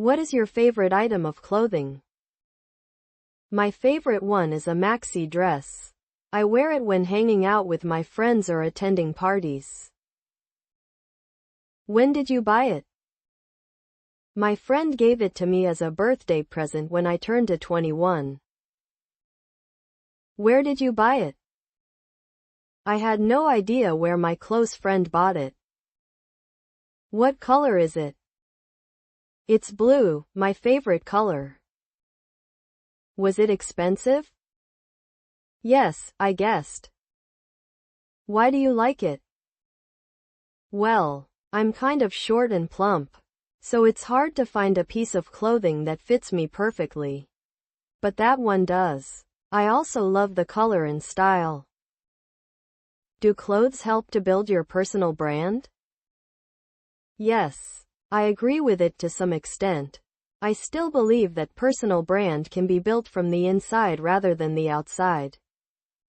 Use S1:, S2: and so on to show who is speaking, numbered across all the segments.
S1: What is your favorite item of clothing? My favorite one is a maxi dress. I wear it when hanging out with my friends or attending parties. When did you buy it? My friend gave it to me as a birthday present when I turned 21. Where did you buy it? I had no idea where my close friend bought it. What color is it? It's blue, my favorite color. Was it expensive? Yes, I guessed. Why do you like it? Well, I'm kind of short and plump, so it's hard to find a piece of clothing that fits me perfectly. But that one does. I also love the color and style. Do clothes help to build your personal brand? Yes, I agree with it to some extent. I still believe that personal brand can be built from the inside rather than the outside.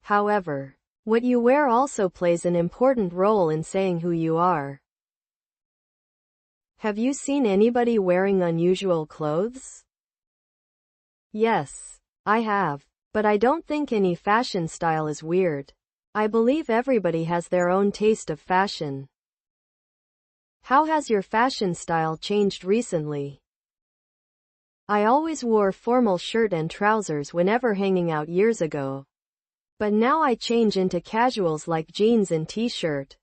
S1: However, what you wear also plays an important role in saying who you are. Have you seen anybody wearing unusual clothes? Yes, I have, but I don't think any fashion style is weird. I believe everybody has their own taste of fashion. How has your fashion style changed recently? I always wore formal shirt and trousers whenever hanging out years ago. But now I change into casuals like jeans and t-shirt.